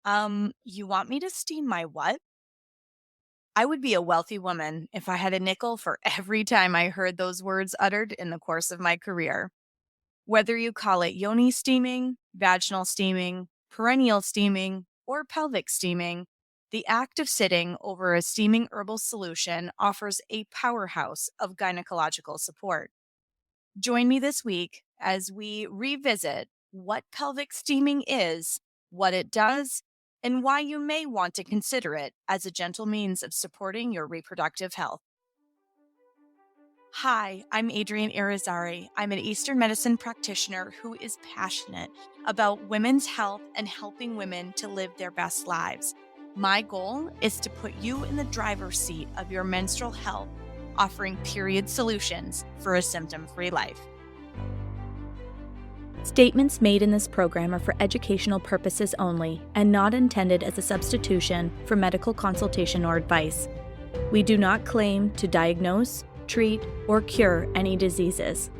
You want me to steam my what? I would be a wealthy woman if I had a nickel for every time I heard those words uttered in the course of my career. Whether you call it yoni steaming, vaginal steaming, perineal steaming, or pelvic steaming, the act of sitting over a steaming herbal solution offers a powerhouse of gynecological support. Join me this week as we revisit what pelvic steaming is, what it does, and why you may want to consider it as a gentle means of supporting your reproductive health. Hi, I'm Adrienne Irizarry. I'm an Eastern medicine practitioner who is passionate about women's health and helping women to live their best lives. My goal is to put you in the driver's seat of your menstrual health, offering period solutions for a symptom-free life. Statements made in this program are for educational purposes only and not intended as a substitution for medical consultation or advice. We do not claim to diagnose, treat, or cure any diseases.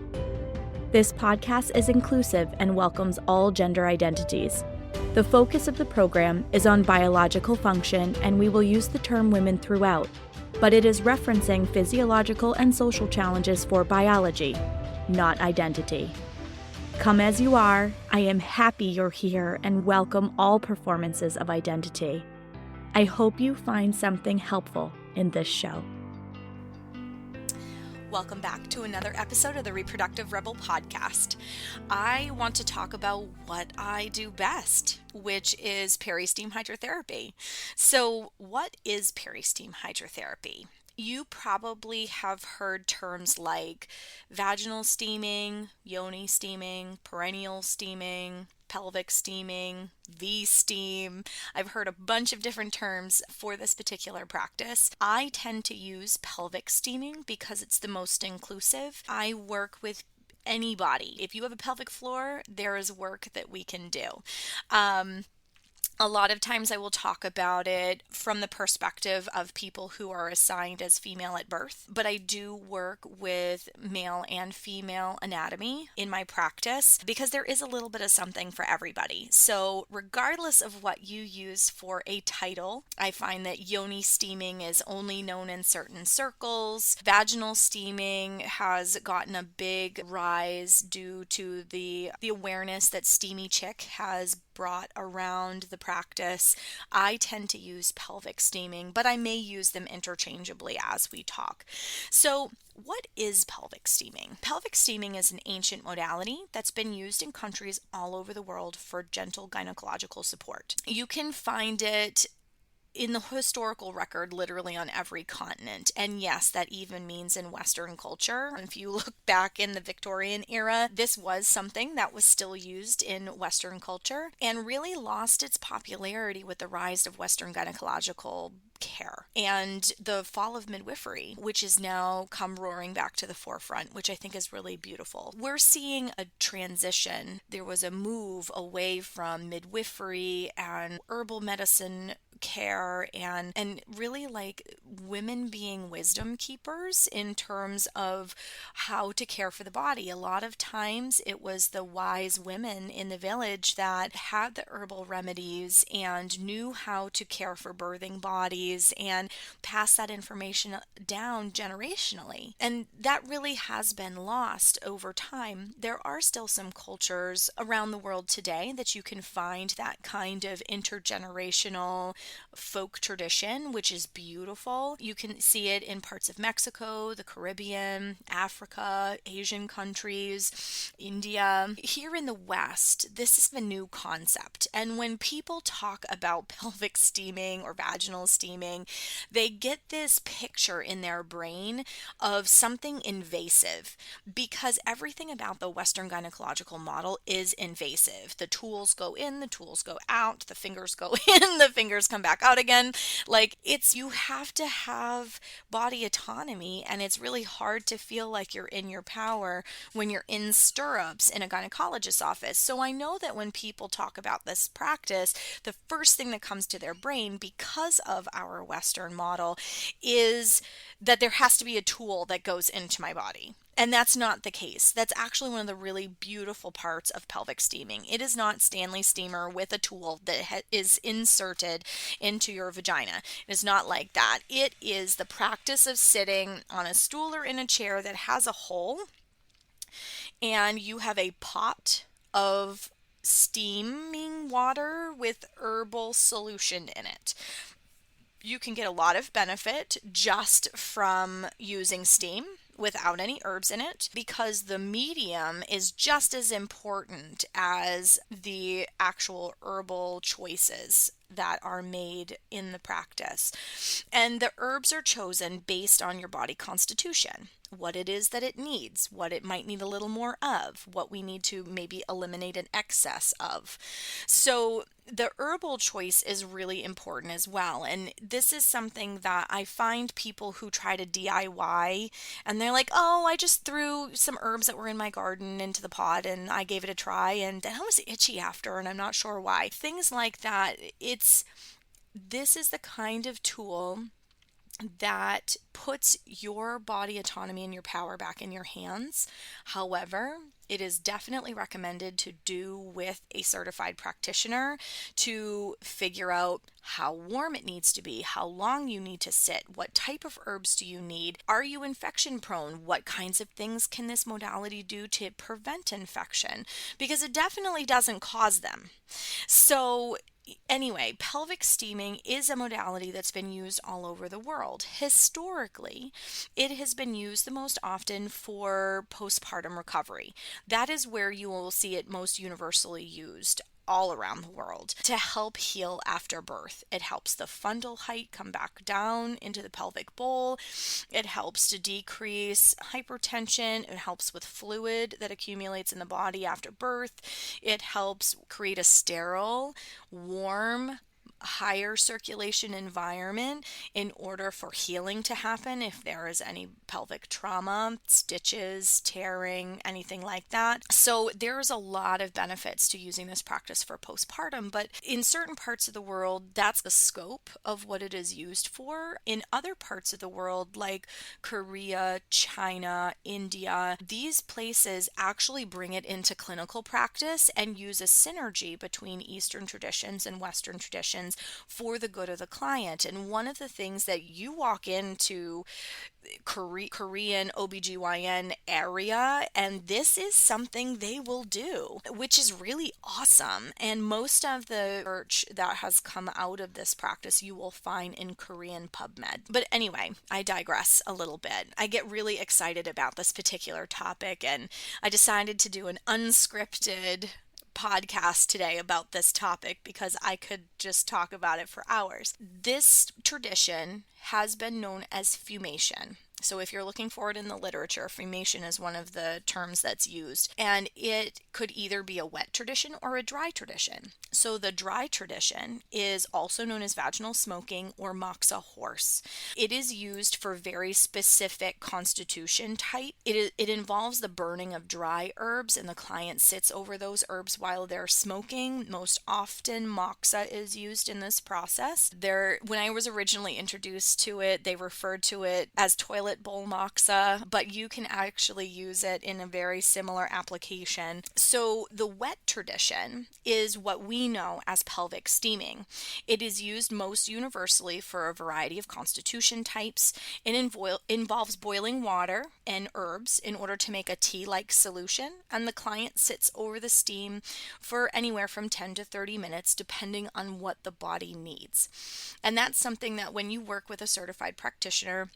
This podcast is inclusive and welcomes all gender identities. The focus of the program is on biological function, and we will use the term women throughout, but it is referencing physiological and social challenges for biology, not identity. Come as you are, I am happy you're here and welcome all performances of identity. I hope you find something helpful in this show. Welcome back to another episode of the Reproductive Rebel podcast. I want to talk about what I do best, which is peri-steam hydrotherapy. So, what is peri-steam hydrotherapy? You probably have heard terms like vaginal steaming, yoni steaming, perineal steaming, pelvic steaming, V-steam. I've heard a bunch of different terms for this particular practice. I tend to use pelvic steaming because it's the most inclusive. I work with anybody. If you have a pelvic floor, there is work that we can do. A lot of times I will talk about it from the perspective of people who are assigned as female at birth, but I do work with male and female anatomy in my practice because there is a little bit of something for everybody. So regardless of what you use for a title, I find that yoni steaming is only known in certain circles. Vaginal steaming has gotten a big rise due to the awareness that Steamy Chick has brought around the practice. I tend to use pelvic steaming, but I may use them interchangeably as we talk. So, what is pelvic steaming? Pelvic steaming is an ancient modality that's been used in countries all over the world for gentle gynecological support. You can find it in the historical record literally on every continent. And yes, that even means in Western culture. If you look back in the Victorian era, this was something that was still used in Western culture and really lost its popularity with the rise of Western gynecological care and the fall of midwifery, which has now come roaring back to the forefront, which I think is really beautiful. We're seeing a transition. There was a move away from midwifery and herbal medicine care and really like women being wisdom keepers in terms of how to care for the body. A lot of times it was the wise women in the village that had the herbal remedies and knew how to care for birthing bodies and pass that information down generationally. And that really has been lost over time. There are still some cultures around the world today that you can find that kind of intergenerational folk tradition, which is beautiful. You can see it in parts of Mexico, the Caribbean, Africa, Asian countries, India. Here in the West, this is a new concept. And when people talk about pelvic steaming or vaginal steaming, they get this picture in their brain of something invasive because everything about the Western gynecological model is invasive. The tools go in, the tools go out, the fingers go in, the fingers come back out again. Like you have to have body autonomy, and it's really hard to feel like you're in your power when you're in stirrups in a gynecologist's office. So I know that when people talk about this practice, the first thing that comes to their brain because of our Western model is that there has to be a tool that goes into my body. And that's not the case. That's actually one of the really beautiful parts of pelvic steaming. It is not Stanley steamer with a tool that is inserted into your vagina. It is not like that. It is the practice of sitting on a stool or in a chair that has a hole, and you have a pot of steaming water with herbal solution in it. You can get a lot of benefit just from using steam without any herbs in it, because the medium is just as important as the actual herbal choices that are made in the practice. And the herbs are chosen based on your body constitution, what it is that it needs, what it might need a little more of, what we need to maybe eliminate an excess of. So the herbal choice is really important as well. And this is something that I find people who try to DIY, and they're like, oh, I just threw some herbs that were in my garden into the pot and I gave it a try, and then I was itchy after and I'm not sure why. Things like that. This is the kind of tool that puts your body autonomy and your power back in your hands. However, it is definitely recommended to do with a certified practitioner to figure out how warm it needs to be, how long you need to sit, what type of herbs do you need, are you infection prone, what kinds of things can this modality do to prevent infection, because it definitely doesn't cause them. So anyway, pelvic steaming is a modality that's been used all over the world. Historically, it has been used the most often for postpartum recovery. That is where you will see it most universally used all around the world to help heal after birth. It helps the fundal height come back down into the pelvic bowl. It helps to decrease hypertension. It helps with fluid that accumulates in the body after birth. It helps create a sterile, warm, higher circulation environment in order for healing to happen if there is any pelvic trauma, stitches, tearing, anything like that. So there's a lot of benefits to using this practice for postpartum, but in certain parts of the world, that's the scope of what it is used for. In other parts of the world, like Korea, China, India, these places actually bring it into clinical practice and use a synergy between Eastern traditions and Western traditions for the good of the client. And one of the things that you walk into Korean OBGYN area, and this is something they will do, which is really awesome. And most of the research that has come out of this practice you will find in Korean PubMed. But anyway, I digress a little bit. I get really excited about this particular topic, and I decided to do an unscripted podcast today about this topic because I could just talk about it for hours. This tradition has been known as fumation. So if you're looking for it in the literature, fumation is one of the terms that's used, and it could either be a wet tradition or a dry tradition. So the dry tradition is also known as vaginal smoking or moxa horse. It is used for very specific constitution type. It involves the burning of dry herbs, and the client sits over those herbs while they're smoking. Most often moxa is used in this process. When I was originally introduced to it, they referred to it as toilet bowl moxa, but you can actually use it in a very similar application. So the wet tradition is what we know as pelvic steaming. It is used most universally for a variety of constitution types. It involves boiling water and herbs in order to make a tea-like solution, and the client sits over the steam for anywhere from 10 to 30 minutes depending on what the body needs. And that's something that when you work with a certified practitioner,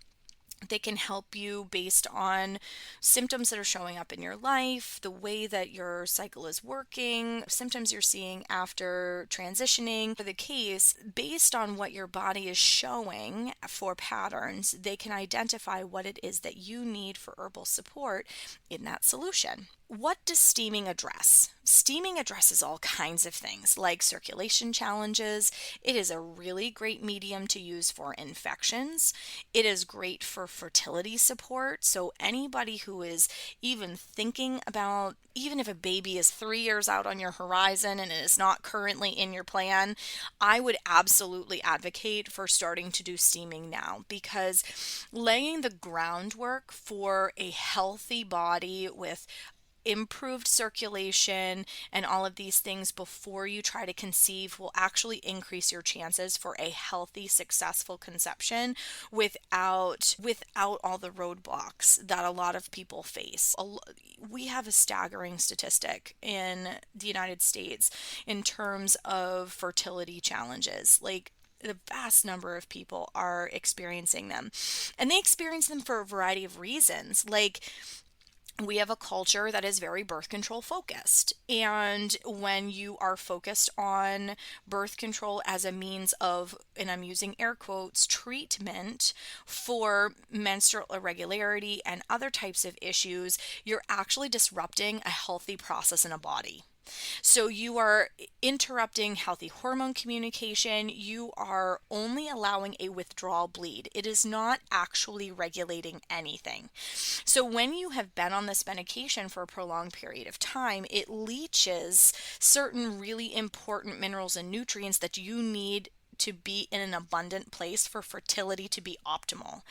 they can help you based on symptoms that are showing up in your life, the way that your cycle is working, symptoms you're seeing after transitioning. For the case, based on what your body is showing for patterns, they can identify what it is that you need for herbal support in that solution. what does steaming address? Steaming addresses all kinds of things like circulation challenges. It is a really great medium to use for infections. It is great for fertility support. So anybody who is even thinking about, even if a baby is 3 years out on your horizon and it is not currently in your plan, I would absolutely advocate for starting to do steaming now, because laying the groundwork for a healthy body with improved circulation and all of these things before you try to conceive will actually increase your chances for a healthy, successful conception without all the roadblocks that a lot of people face. We have a staggering statistic in the United States in terms of fertility challenges. Like, the vast number of people are experiencing them, and they experience them for a variety of reasons. Like, we have a culture that is very birth control focused. And when you are focused on birth control as a means of, and I'm using air quotes, treatment for menstrual irregularity and other types of issues, you're actually disrupting a healthy process in a body. So you are interrupting healthy hormone communication. You are only allowing a withdrawal bleed. It is not actually regulating anything. So when you have been on this medication for a prolonged period of time, it leaches certain really important minerals and nutrients that you need to be in an abundant place for fertility to be optimal.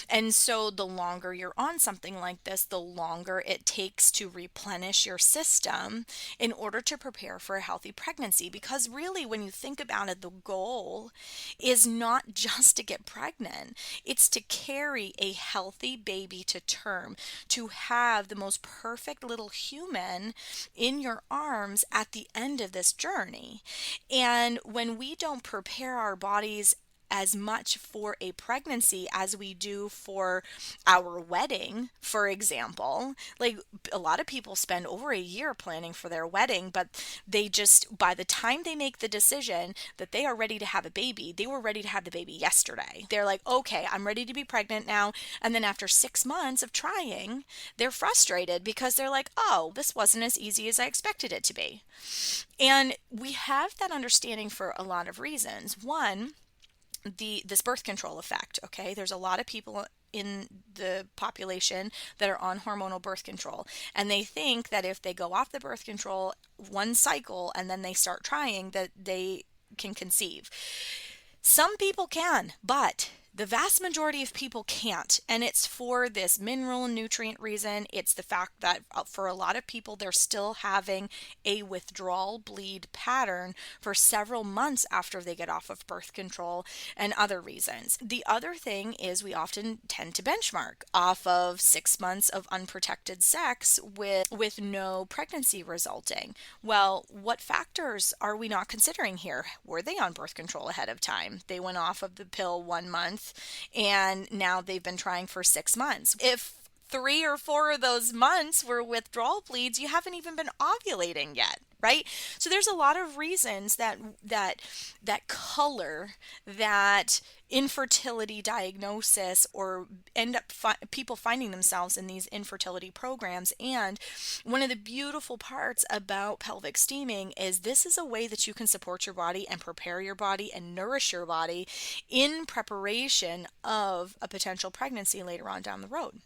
And so the longer you're on something like this, the longer it takes to replenish your system in order to prepare for a healthy pregnancy. Because really, when you think about it, the goal is not just to get pregnant, it's to carry a healthy baby to term, to have the most perfect little human in your arms at the end of this journey. And when we don't prepare our bodies as much for a pregnancy as we do for our wedding, for example. Like, a lot of people spend over a year planning for their wedding, but they just, by the time they make the decision that they are ready to have a baby, they were ready to have the baby yesterday. They're like, okay, I'm ready to be pregnant now. And then after 6 months of trying, they're frustrated because they're like, oh, this wasn't as easy as I expected it to be. And we have that understanding for a lot of reasons. One, this birth control effect. Okay, there's a lot of people in the population that are on hormonal birth control, and they think that if they go off the birth control one cycle and then they start trying, that they can conceive. Some people can, but the vast majority of people can't, and it's for this mineral and nutrient reason. It's the fact that for a lot of people, they're still having a withdrawal bleed pattern for several months after they get off of birth control, and other reasons. The other thing is we often tend to benchmark off of 6 months of unprotected sex with no pregnancy resulting. Well, what factors are we not considering here? Were they on birth control ahead of time? They went off of the pill 1 month and now they've been trying for 6 months. If 3 or 4 of those months were withdrawal bleeds, you haven't even been ovulating yet, right? So there's a lot of reasons that color that infertility diagnosis, or end up people finding themselves in these infertility programs. And one of the beautiful parts about pelvic steaming is this is a way that you can support your body and prepare your body and nourish your body in preparation of a potential pregnancy later on down the road.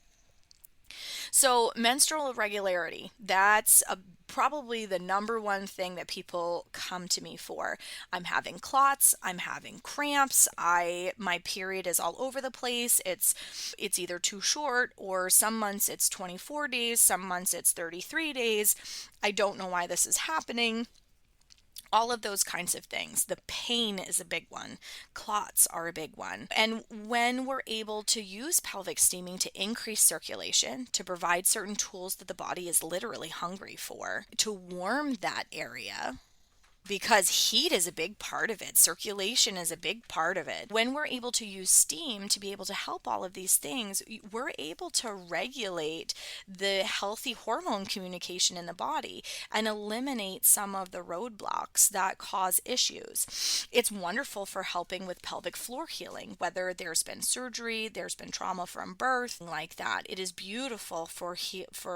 So menstrual irregularity, that's probably the number one thing that people come to me for. I'm having clots, I'm having cramps, my period is all over the place. It's either too short, or some months it's 24 days, some months it's 33 days. I don't know why this is happening. All of those kinds of things. The pain is a big one. Clots are a big one. And when we're able to use pelvic steaming to increase circulation, to provide certain tools that the body is literally hungry for, to warm that area, because heat is a big part of it. Circulation is a big part of it. When we're able to use steam to be able to help all of these things, we're able to regulate the healthy hormone communication in the body and eliminate some of the roadblocks that cause issues. It's wonderful for helping with pelvic floor healing, whether there's been surgery, there's been trauma from birth, like that. It is beautiful for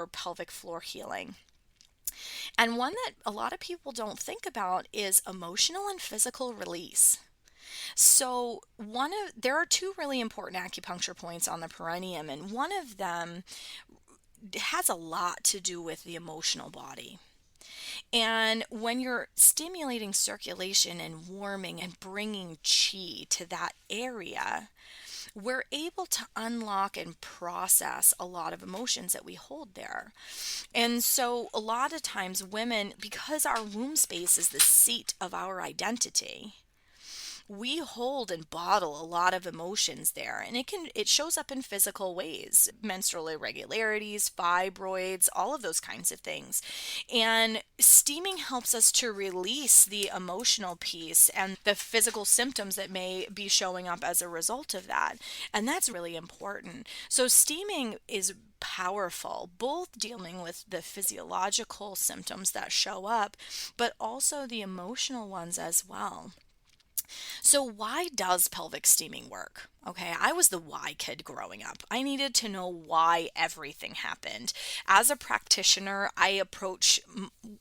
pelvic floor healing. And one that a lot of people don't think about is emotional and physical release. So, there are two really important acupuncture points on the perineum, and one of them has a lot to do with the emotional body. And when you're stimulating circulation and warming and bringing chi to that area, we're able to unlock and process a lot of emotions that we hold there. And so, a lot of times, women, because our womb space is the seat of our identity, we hold and bottle a lot of emotions there, and it shows up in physical ways: menstrual irregularities, fibroids, all of those kinds of things. And steaming helps us to release the emotional piece and the physical symptoms that may be showing up as a result of that, and that's really important. So steaming is powerful, both dealing with the physiological symptoms that show up, but also the emotional ones as well. So, why does pelvic steaming work? Okay, I was the why kid growing up. I needed to know why everything happened. As a practitioner, I approach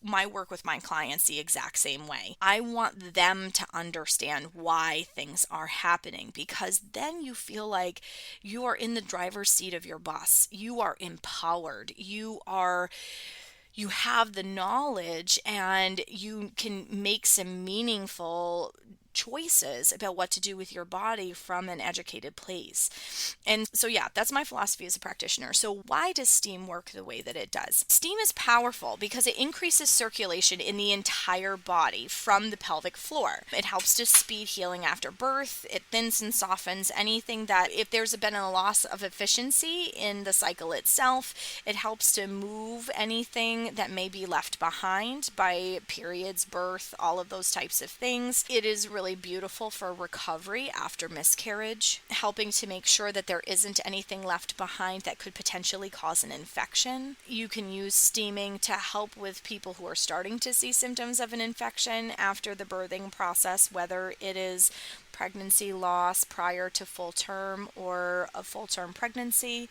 my work with my clients the exact same way. I want them to understand why things are happening, because then you feel like you are in the driver's seat of your bus. You are empowered. You have the knowledge, and you can make some meaningful choices about what to do with your body from an educated place. And so, yeah, that's my philosophy as a practitioner. So, why does steam work the way that it does? Steam is powerful because it increases circulation in the entire body from the pelvic floor. It helps to speed healing after birth. It thins and softens anything that, if there's been a loss of efficiency in the cycle itself, it helps to move anything that may be left behind by periods, birth, all of those types of things. It is really beautiful for recovery after miscarriage, helping to make sure that there isn't anything left behind that could potentially cause an infection. You can use steaming to help with people who are starting to see symptoms of an infection after the birthing process, whether it is pregnancy loss prior to full term or a full term pregnancy.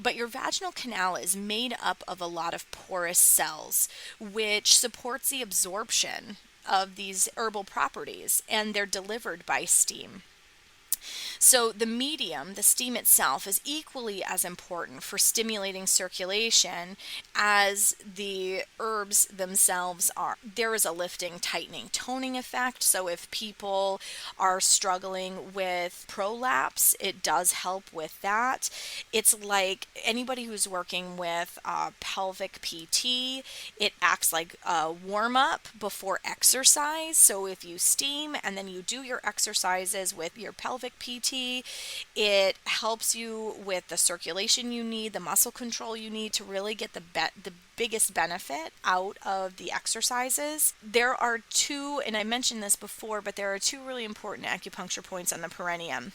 But your vaginal canal is made up of a lot of porous cells, which supports the absorption of these herbal properties, and they're delivered by steam. So the medium, the steam itself, is equally as important for stimulating circulation as the herbs themselves are. There is a lifting, tightening, toning effect. So if people are struggling with prolapse, it does help with that. It's like anybody who's working with pelvic PT, it acts like a warm up before exercise. So if you steam and then you do your exercises with your pelvic PT, it helps you with the circulation you need, the muscle control you need to really get the biggest benefit out of the exercises. There are two, and I mentioned this before, but there are two really important acupuncture points on the perineum.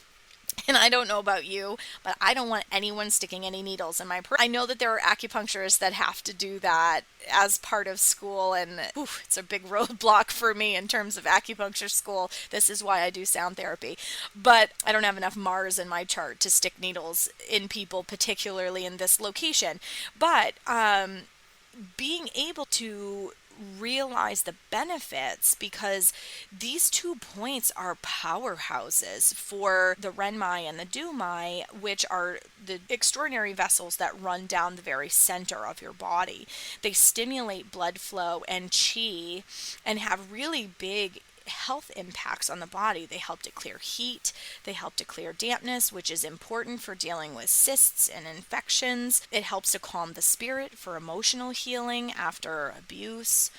And I don't know about you, but I don't want anyone sticking any needles in my I know that there are acupuncturists that have to do that as part of school, and it's a big roadblock for me in terms of acupuncture school. This is why I do sound therapy. But I don't have enough Mars in my chart to stick needles in people, particularly in this location. But being able to realize the benefits, because these 2 points are powerhouses for the renmai and the dumai, which are the extraordinary vessels that run down the very center of your body. They stimulate blood flow and chi and have really big health impacts on the body. They help to clear heat, they help to clear dampness, which is important for dealing with cysts and infections. It helps to calm the spirit for emotional healing after abuse,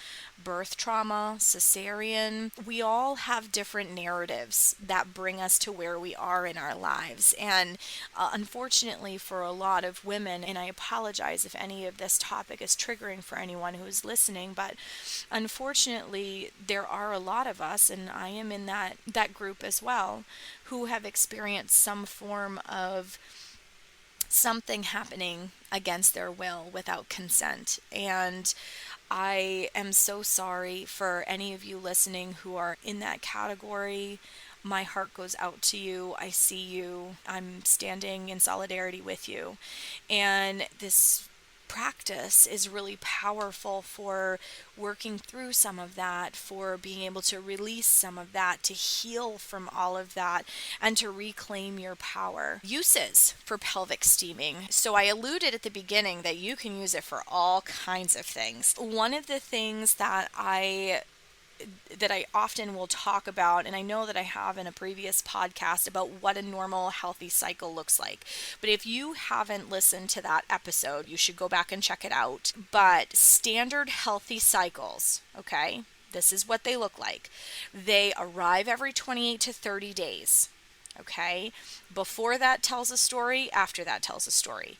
birth trauma, cesarean. We all have different narratives that bring us to where we are in our lives. And unfortunately, for a lot of women, and I apologize if any of this topic is triggering for anyone who is listening, but unfortunately, there are a lot of us, and I am in that group as well, who have experienced some form of something happening against their will without consent. And I am so sorry for any of you listening who are in that category. My heart goes out to you. I see you. I'm standing in solidarity with you. And this practice is really powerful for working through some of that, for being able to release some of that, to heal from all of that, and to reclaim your power. Uses for pelvic steaming. So I alluded at the beginning that you can use it for all kinds of things. One of the things that I often will talk about, and I know that I have in a previous podcast about what a normal healthy cycle looks like. But if you haven't listened to that episode, you should go back and check it out. But standard healthy cycles, okay, this is what they look like. They arrive every 28 to 30 days, okay? Before that tells a story, after that tells a story.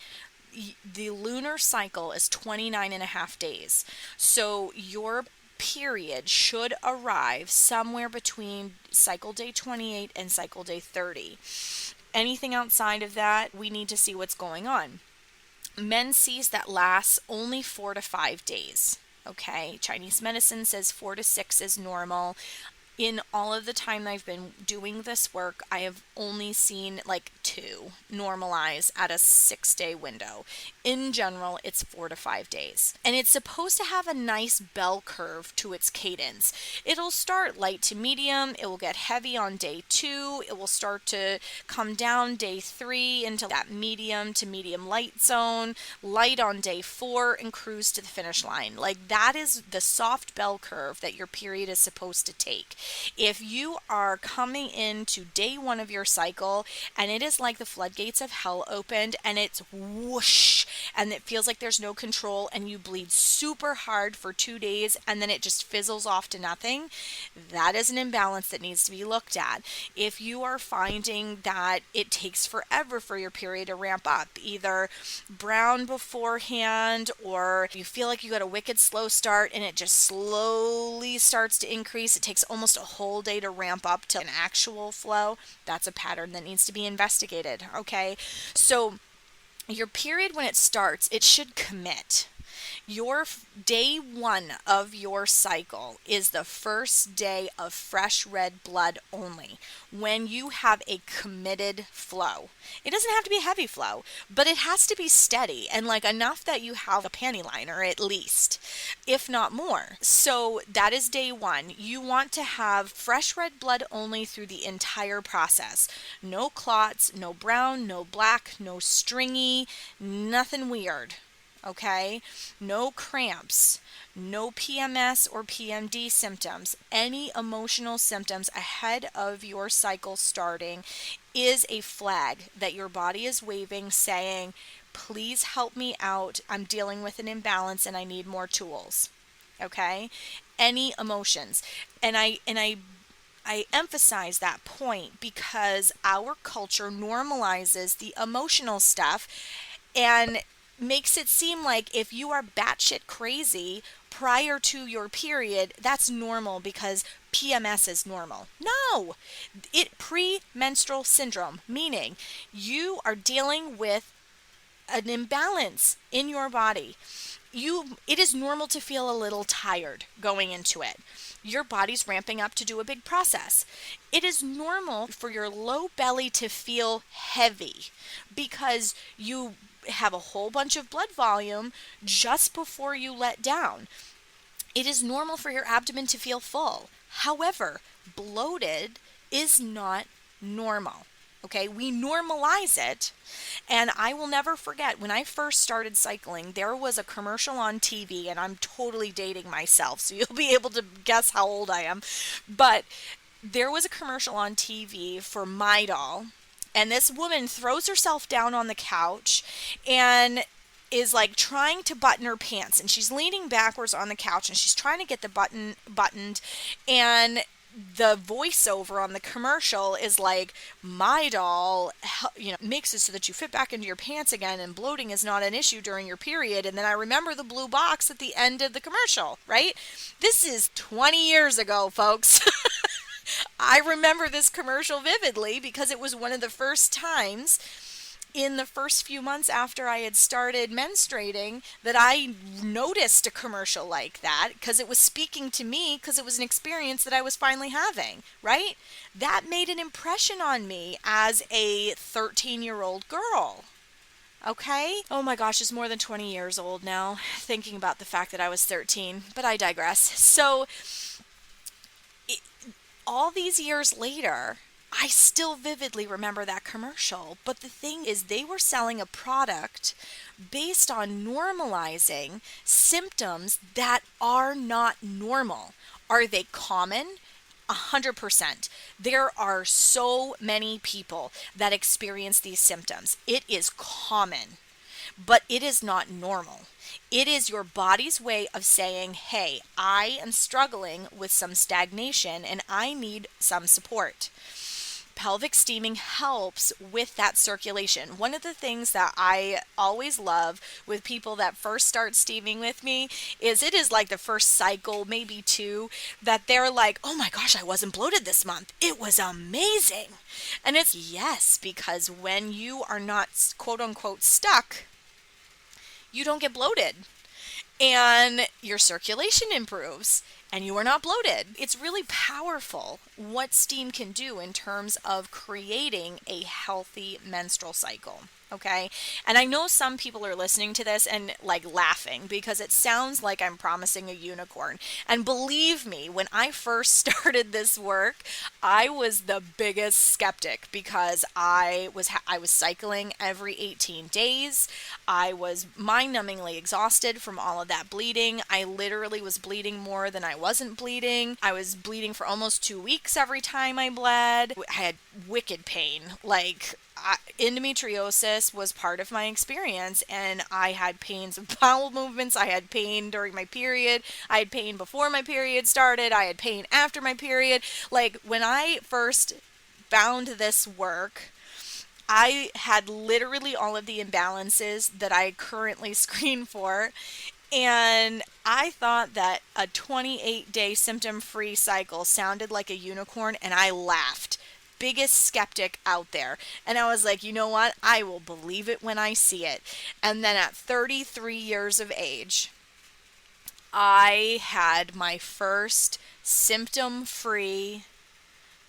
The lunar cycle is 29 and a half days. So your period should arrive somewhere between cycle day 28 and cycle day 30. Anything outside of that, we need to see what's going on. Menses that lasts only 4 to 5 days. Okay, Chinese medicine says 4 to 6 is normal. In all of the time I've been doing this work, I have only seen like 2 normalize at a 6-day window. In general, it's 4 to 5 days. And it's supposed to have a nice bell curve to its cadence. It'll start light to medium, it will get heavy on day 2, it will start to come down day 3 into that medium to medium light zone, light on day 4, and cruise to the finish line. Like, that is the soft bell curve that your period is supposed to take. If you are coming into day 1 of your cycle and it is like the floodgates of hell opened and it's whoosh and it feels like there's no control and you bleed super hard for 2 days and then it just fizzles off to nothing, that is an imbalance that needs to be looked at. If you are finding that it takes forever for your period to ramp up, either brown beforehand or you feel like you got a wicked slow start and it just slowly starts to increase, it takes almost a whole day to ramp up to an actual flow, that's a pattern that needs to be investigated, okay? So your period, when it starts, it should commit. Your day 1 of your cycle is the first day of fresh red blood only, when you have a committed flow. It doesn't have to be a heavy flow, but it has to be steady and like enough that you have a panty liner at least, if not more. So that is day 1. You want to have fresh red blood only through the entire process. No clots, no brown, no black, no stringy, nothing weird. Okay, no cramps, no PMS or PMD symptoms. Any emotional symptoms ahead of your cycle starting is a flag that your body is waving, saying, please help me out. I'm dealing with an imbalance and I need more tools. Okay, any emotions. And I emphasize that point because our culture normalizes the emotional stuff and makes it seem like if you are batshit crazy prior to your period, that's normal because PMS is normal. No! Premenstrual syndrome, meaning you are dealing with an imbalance in your body. It is normal to feel a little tired going into it. Your body's ramping up to do a big process. It is normal for your low belly to feel heavy because you have a whole bunch of blood volume just before you let down. It is normal for your abdomen to feel full. However, bloated is not normal. Okay, we normalize it. And I will never forget when I first started cycling, there was a commercial on TV, and I'm totally dating myself, so you'll be able to guess how old I am. But there was a commercial on TV for Midol. And this woman throws herself down on the couch and is like trying to button her pants. And she's leaning backwards on the couch and she's trying to get the button buttoned. And the voiceover on the commercial is like, Midol, makes it so that you fit back into your pants again and bloating is not an issue during your period. And then I remember the blue box at the end of the commercial, right? This is 20 years ago, folks. I remember this commercial vividly because it was one of the first times in the first few months after I had started menstruating that I noticed a commercial like that because it was speaking to me because it was an experience that I was finally having, right? That made an impression on me as a 13-year-old girl. okay? Oh my gosh, it's more than 20 years old now, thinking about the fact that I was 13, but I digress. So, it, all these years later, I still vividly remember that commercial. But the thing is, they were selling a product based on normalizing symptoms that are not normal. Are they common? 100%. There are so many people that experience these symptoms. It is common, but it is not normal. It is your body's way of saying, hey, I am struggling with some stagnation and I need some support. Pelvic steaming helps with that circulation. One of the things that I always love with people that first start steaming with me is it is like the first cycle, maybe two, that they're like, oh my gosh, I wasn't bloated this month. It was amazing. And it's yes, because when you are not quote unquote stuck, you don't get bloated and your circulation improves and you are not bloated. It's really powerful what steam can do in terms of creating a healthy menstrual cycle. Okay. And I know some people are listening to this and like laughing because it sounds like I'm promising a unicorn. And believe me, when I first started this work, I was the biggest skeptic because I was cycling every 18 days. I was mind-numbingly exhausted from all of that bleeding. I literally was bleeding more than I wasn't bleeding. I was bleeding for almost 2 weeks every time I bled. I had wicked pain, like endometriosis was part of my experience, and I had pains of bowel movements. I had pain during my period. I had pain before my period started. I had pain after my period. Like when I first found this work, I had literally all of the imbalances that I currently screen for. And I thought that a 28-day symptom-free cycle sounded like a unicorn, and I laughed. Biggest skeptic out there. And I was like, you know what? I will believe it when I see it. And then at 33 years of age, I had my first symptom-free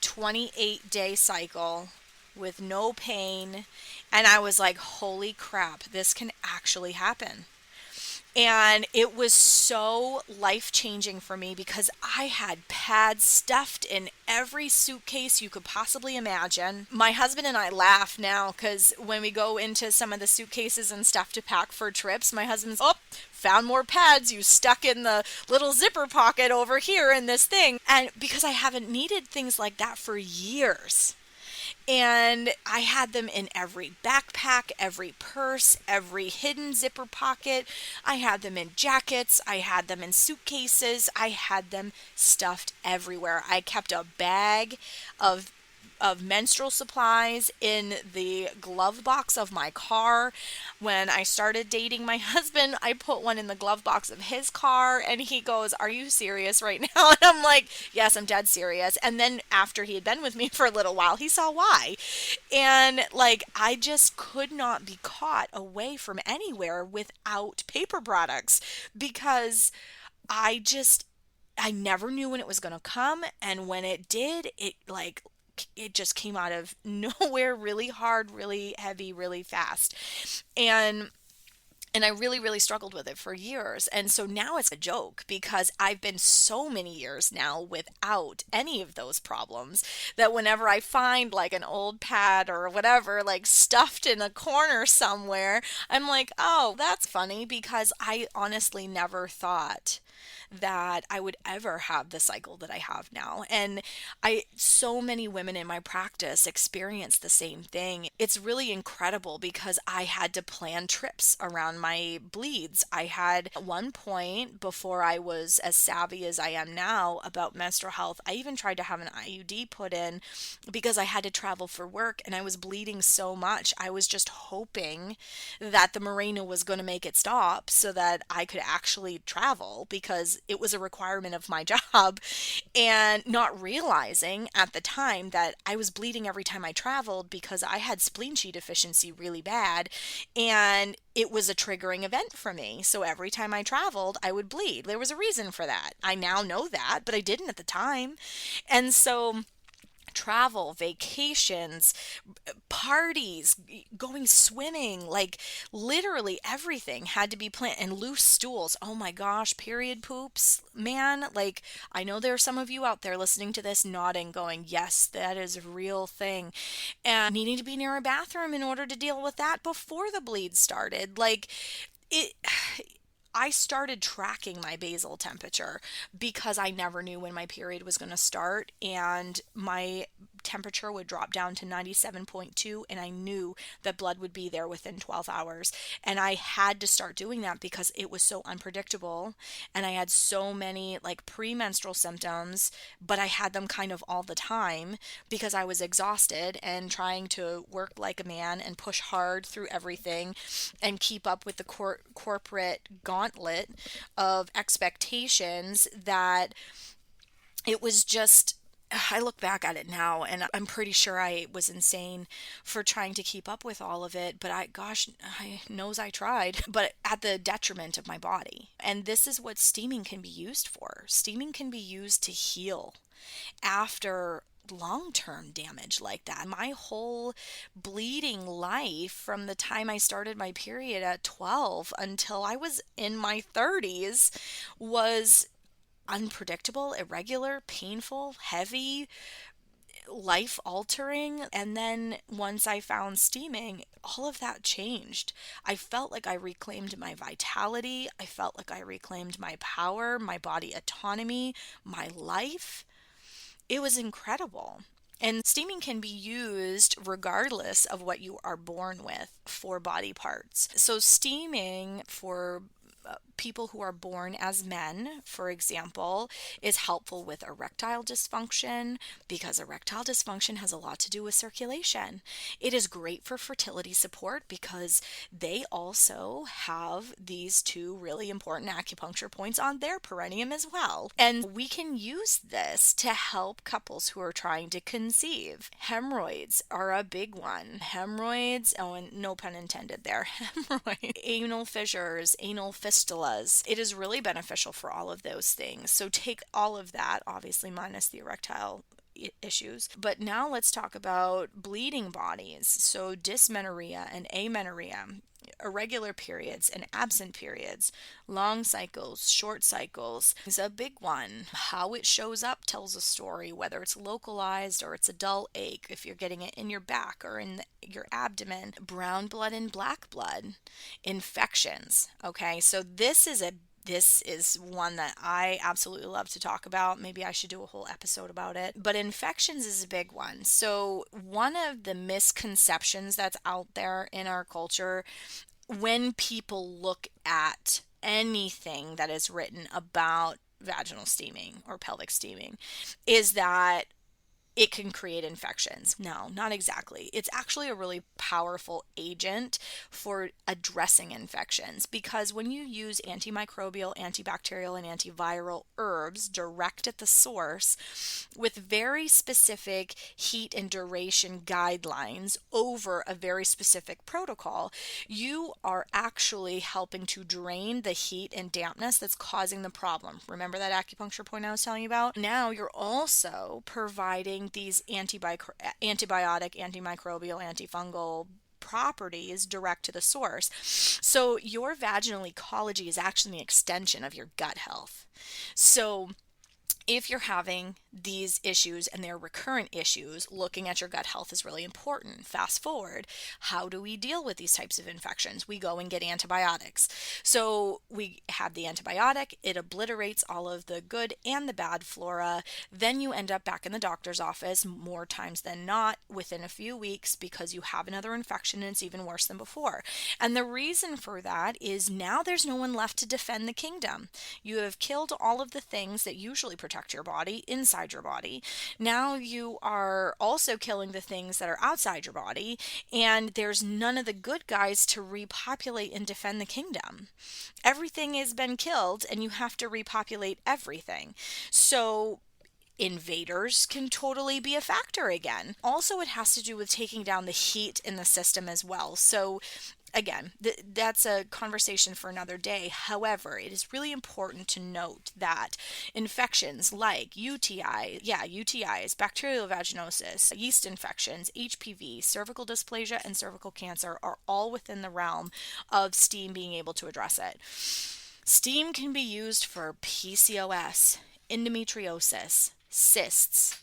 28-day cycle with no pain. And I was like, holy crap, this can actually happen. And it was so life-changing for me because I had pads stuffed in every suitcase you could possibly imagine. My husband and I laugh now because when we go into some of the suitcases and stuff to pack for trips, my husband's, oh, found more pads you stuck in the little zipper pocket over here in this thing. And because I haven't needed things like that for years. And I had them in every backpack, every purse, every hidden zipper pocket. I had them in jackets. I had them in suitcases. I had them stuffed everywhere. I kept a bag of menstrual supplies in the glove box of my car. When I started dating my husband, I put one in the glove box of his car, and he goes, "Are you serious right now?" And I'm like, "Yes, I'm dead serious." And then after he had been with me for a little while, he saw why. And like, I just could not be caught away from anywhere without paper products because I never knew when it was going to come. And when it did, it just came out of nowhere, really hard, really heavy, really fast. And I really, really struggled with it for years. And so now it's a joke because I've been so many years now without any of those problems that whenever I find like an old pad or whatever, like stuffed in a corner somewhere, I'm like, oh, that's funny because I honestly never thought that I would ever have the cycle that I have now. And so many women in my practice experience the same thing. It's really incredible because I had to plan trips around my bleeds. I had at one point before I was as savvy as I am now about menstrual health, I even tried to have an IUD put in because I had to travel for work and I was bleeding so much. I was just hoping that the Mirena was going to make it stop so that I could actually travel because it was a requirement of my job, and not realizing at the time that I was bleeding every time I traveled because I had spleen Chi deficiency really bad, and it was a triggering event for me. So every time I traveled, I would bleed. There was a reason for that. I now know that, but I didn't at the time. And so travel, vacations, parties, going swimming, like literally everything had to be planned. And loose stools. Oh my gosh, period poops, man. Like, I know there are some of you out there listening to this nodding, going, yes, that is a real thing. And needing to be near a bathroom in order to deal with that before the bleed started. Like, it. I started tracking my basal temperature because I never knew when my period was going to start, and my temperature would drop down to 97.2, and I knew that blood would be there within 12 hours. And I had to start doing that because it was so unpredictable, and I had so many like premenstrual symptoms, but I had them kind of all the time because I was exhausted and trying to work like a man and push hard through everything and keep up with the corporate gauntlet of expectations, that it was just, I look back at it now and I'm pretty sure I was insane for trying to keep up with all of it. But I knows I tried, but at the detriment of my body. And this is what steaming can be used for. Steaming can be used to heal after long-term damage like that. My whole bleeding life from the time I started my period at 12 until I was in my 30s was unpredictable, irregular, painful, heavy, life altering. And then once I found steaming, all of that changed. I felt like I reclaimed my vitality. I felt like I reclaimed my power, my body autonomy, my life. It was incredible. And steaming can be used regardless of what you are born with for body parts. So steaming for people who are born as men, for example, is helpful with erectile dysfunction because erectile dysfunction has a lot to do with circulation. It is great for fertility support because they also have these two really important acupuncture points on their perineum as well. And we can use this to help couples who are trying to conceive. Hemorrhoids are a big one. Hemorrhoids, oh, and no pun intended there, hemorrhoids, anal fissures, anal fistulas. It is really beneficial for all of those things. So take all of that, obviously minus the erectile issues. But now let's talk about bleeding bodies. So dysmenorrhea and amenorrhea, irregular periods and absent periods, long cycles, short cycles is a big one. How it shows up tells a story, whether it's localized or it's a dull ache, if you're getting it in your back or in your abdomen, brown blood and black blood, infections. Okay, so this is one that I absolutely love to talk about. Maybe I should do a whole episode about it. But infections is a big one. So one of the misconceptions that's out there in our culture when people look at anything that is written about vaginal steaming or pelvic steaming is that it can create infections. No, not exactly. It's actually a really powerful agent for addressing infections because when you use antimicrobial, antibacterial, and antiviral herbs direct at the source with very specific heat and duration guidelines over a very specific protocol, you are actually helping to drain the heat and dampness that's causing the problem. Remember that acupuncture point I was telling you about? Now you're also providing these antibiotic, antimicrobial, antifungal properties direct to the source. So your vaginal ecology is actually an extension of your gut health. So if you're having these issues and they're recurrent issues, looking at your gut health is really important. Fast forward, how do we deal with these types of infections? We go and get antibiotics. So we have the antibiotic, it obliterates all of the good and the bad flora. Then you end up back in the doctor's office more times than not within a few weeks because you have another infection and it's even worse than before. And the reason for that is now there's no one left to defend the kingdom. You have killed all of the things that usually protect your body inside your body. Now you are also killing the things that are outside your body, and there's none of the good guys to repopulate and defend the kingdom. Everything has been killed, and you have to repopulate everything. So invaders can totally be a factor again. Also, it has to do with taking down the heat in the system as well. So again, that's a conversation for another day. However, it is really important to note that infections like UTIs, bacterial vaginosis, yeast infections, HPV, cervical dysplasia, and cervical cancer are all within the realm of steam being able to address it. Steam can be used for PCOS, endometriosis, cysts.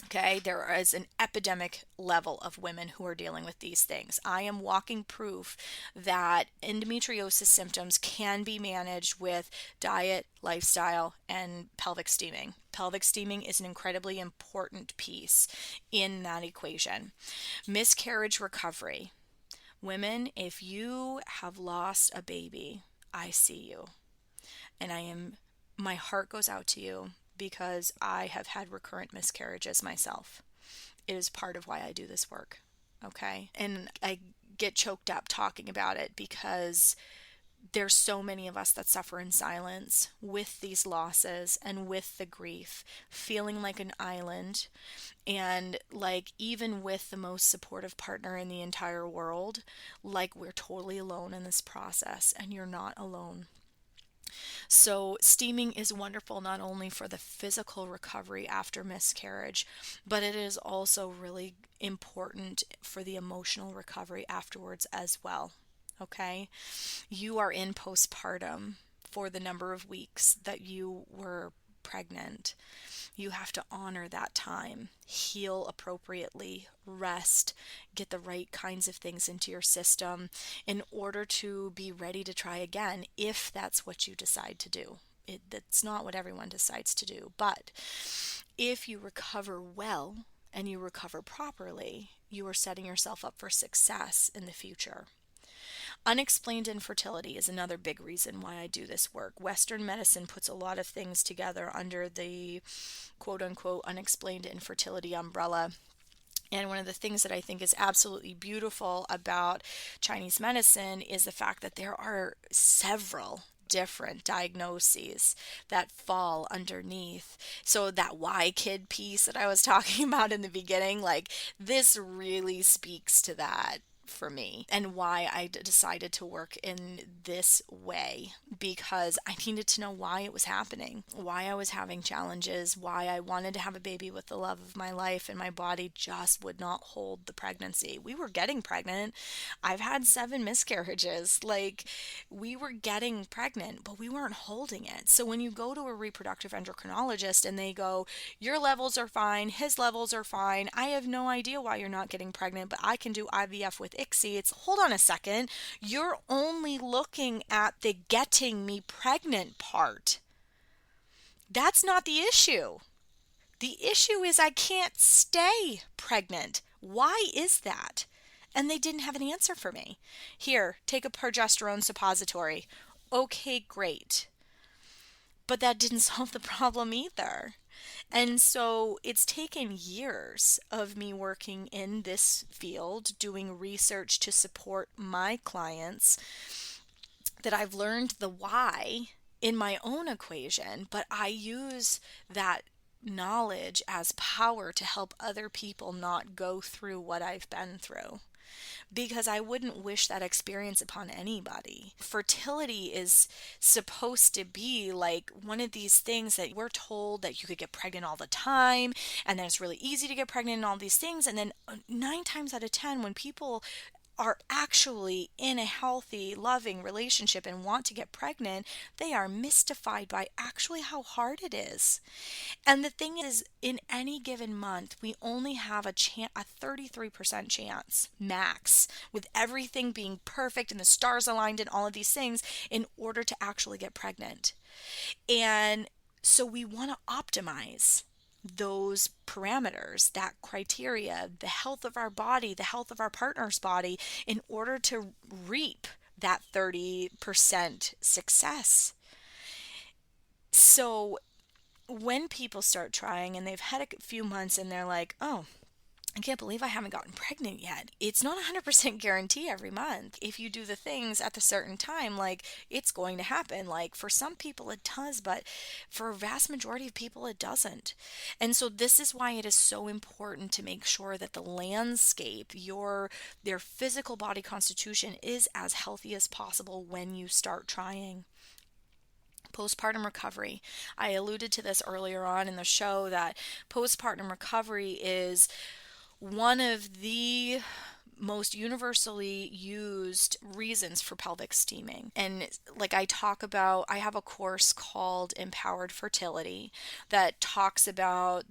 Okay, there is an epidemic level of women who are dealing with these things. I am walking proof that endometriosis symptoms can be managed with diet, lifestyle, and pelvic steaming. Pelvic steaming is an incredibly important piece in that equation. Miscarriage recovery. Women, if you have lost a baby, I see you. And my heart goes out to you because I have had recurrent miscarriages myself. It is part of why I do this work. Okay. And I get choked up talking about it because there's so many of us that suffer in silence with these losses and with the grief, feeling like an island. And like, even with the most supportive partner in the entire world, like, we're totally alone in this process, and you're not alone. So, steaming is wonderful not only for the physical recovery after miscarriage, but it is also really important for the emotional recovery afterwards as well. Okay? You are in postpartum for the number of weeks that you were pregnant. You have to honor that time, heal appropriately, rest, get the right kinds of things into your system in order to be ready to try again if that's what you decide to do. That's not what everyone decides to do, but if you recover well and you recover properly, you are setting yourself up for success in the future. Unexplained infertility is another big reason why I do this work. Western medicine puts a lot of things together under the quote unquote unexplained infertility umbrella. And one of the things that I think is absolutely beautiful about Chinese medicine is the fact that there are several different diagnoses that fall underneath. So that Y kid piece that I was talking about in the beginning, like, this really speaks to that for me and why I decided to work in this way, because I needed to know why it was happening, why I was having challenges, why I wanted to have a baby with the love of my life and my body just would not hold the pregnancy. We were getting pregnant. I've had 7 miscarriages. Like, we were getting pregnant, but we weren't holding it. So when you go to a reproductive endocrinologist and they go, your levels are fine, his levels are fine, I have no idea why you're not getting pregnant, but I can do IVF with ICSI. It's, hold on a second, you're only looking at the getting me pregnant part. That's not the issue. The issue is I can't stay pregnant. Why is that? And they didn't have an answer for me. Here, take a progesterone suppository. Okay, great. But that didn't solve the problem either. And so it's taken years of me working in this field, doing research to support my clients, that I've learned the why in my own equation, but I use that knowledge as power to help other people not go through what I've been through, because I wouldn't wish that experience upon anybody. Fertility is supposed to be like one of these things that we're told that you could get pregnant all the time, and then it's really easy to get pregnant and all these things. And then 9 times out of 10, when people are actually in a healthy, loving relationship and want to get pregnant, they are mystified by actually how hard it is. And the thing is, in any given month, we only have a 33% chance max, with everything being perfect and the stars aligned and all of these things, in order to actually get pregnant. And so we want to optimize those parameters, that criteria, the health of our body, the health of our partner's body, in order to reap that 30% success. So when people start trying and they've had a few months and they're like, oh, I can't believe I haven't gotten pregnant yet. It's not a 100% guarantee every month. If you do the things at the certain time, like it's going to happen. Like for some people it does, but for a vast majority of people it doesn't. And so this is why it is so important to make sure that the landscape, their physical body constitution is as healthy as possible when you start trying. Postpartum recovery. I alluded to this earlier on in the show that postpartum recovery is one of the most universally used reasons for pelvic steaming. And like I talk about, I have a course called Empowered Fertility that talks about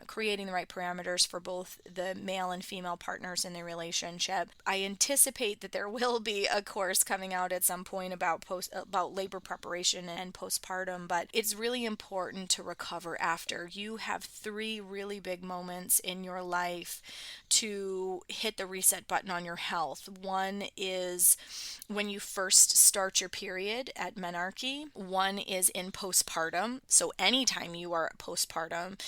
creating the right parameters for both the male and female partners in the relationship. I anticipate that there will be a course coming out at some point about labor preparation and postpartum, but it's really important to recover after. You have 3 really big moments in your life to hit the reset button on your health. One is when you first start your period at menarche. One is in postpartum. So anytime you are postpartum,